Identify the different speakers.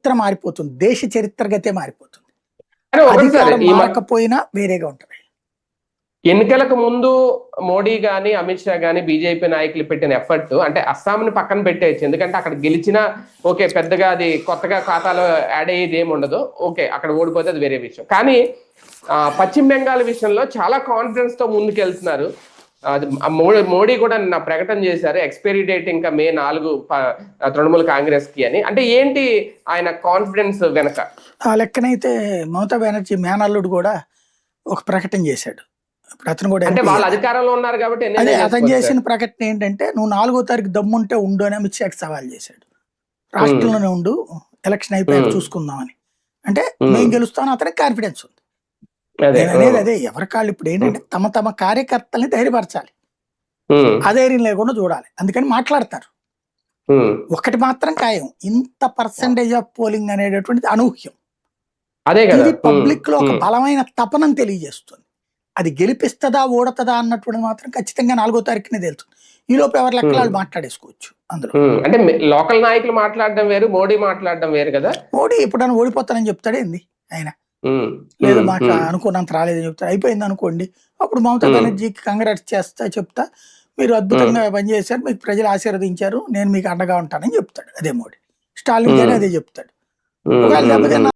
Speaker 1: చరిత్ర మారిపోతుంది, దేశ చరిత్రగతే మారిపోతుంది.
Speaker 2: కానీ ఒకటి సార్,
Speaker 1: అధికారం మారకపోయినా వేరేగా ఉంటుంది.
Speaker 2: ఎన్నికలకు ముందు మోడీ గాని అమిత్ షా గాని బీజేపీ నాయకులు పెట్టిన ఎఫర్ట్ అంటే అస్సాంని పక్కన పెట్టేయచ్చు, ఎందుకంటే అక్కడ గెలిచినా ఓకే, పెద్దగా అది కొత్తగా ఖాతాలో యాడ్ అయ్యేది ఏమి ఉండదు, ఓకే అక్కడ ఓడిపోతే అది వేరే విషయం. కానీ పశ్చిమ బెంగాల్ విషయంలో చాలా కాన్ఫిడెన్స్ తో ముందుకెళ్తున్నారు. మోడీ కూడా నిన్న ప్రకటన చేశారు, ఎక్స్పైరీ డేట్ ఇంకా May 4 తృణమూల్ కాంగ్రెస్ కి అని. అంటే ఏంటి ఆయన కాన్ఫిడెన్స్ వెనక?
Speaker 1: ఆ లెక్కనైతే మమతా బెనర్జీ మేనల్లుడు కూడా ఒక ప్రకటన చేశాడు. ఇప్పుడు అతను కూడా
Speaker 2: అంటే వాళ్ళ అధికారంలో ఉన్నారు కాబట్టి
Speaker 1: అదే అతను చేసిన ప్రకటన ఏంటంటే, నువ్వు 4వ తారీఖు దమ్ముంటే ఉండు అని అమిత్ షాకి సవాల్ చేశాడు. రాష్ట్రంలోనే ఉండు, ఎలక్షన్ అయిపోయాక చూసుకుందామని. అంటే మేము గెలుస్తాను, అతనికి కాన్ఫిడెన్స్ ఉంది. నేను అనేది అదే, ఎవరి కాళ్ళు ఇప్పుడు ఏంటంటే తమ తమ కార్యకర్తల్ని ధైర్యపరచాలి, అధైర్యం లేకుండా చూడాలి. అందుకని మాట్లాడతారు. ఒకటి మాత్రం ఖాయం, ఇంత పర్సంటేజ్ ఆఫ్ పోలింగ్ అనేటటువంటిది అనూహ్యం. ఇది పబ్లిక్ లో ఒక బలమైన తపనం తెలియజేస్తుంది. అది గెలిపిస్తుందా ఓడతదా అన్నటువంటి మాత్రం ఖచ్చితంగా 4వ తారీఖునే తెలుస్తుంది. ఈ లోపు ఎవరి లెక్కలు మాట్లాడేసుకోవచ్చు అందులో.
Speaker 2: అంటే లోకల్ నాయకులు మాట్లాడడం వేరు, మోడీ మాట్లాడడం వేరు కదా.
Speaker 1: మోడీ ఎప్పుడైనా ఓడిపోతానని చెప్తాడే ఏంది ఆయన? లేదు మాకు అనుకున్నంత రాలేదని చెప్తాడు. అయిపోయింది అనుకోండి, అప్పుడు మమతా బెనర్జీకి కంగ్రాట్స్ చేస్తా, చెప్తా మీరు అద్భుతంగా పనిచేశారు, మీకు ప్రజలు ఆశీర్వదించారు, నేను మీకు అండగా ఉంటానని చెప్తాడు. అదే మోడీ. స్టాలిన్ గారు అదే చెప్తాడు. ఒకవేళ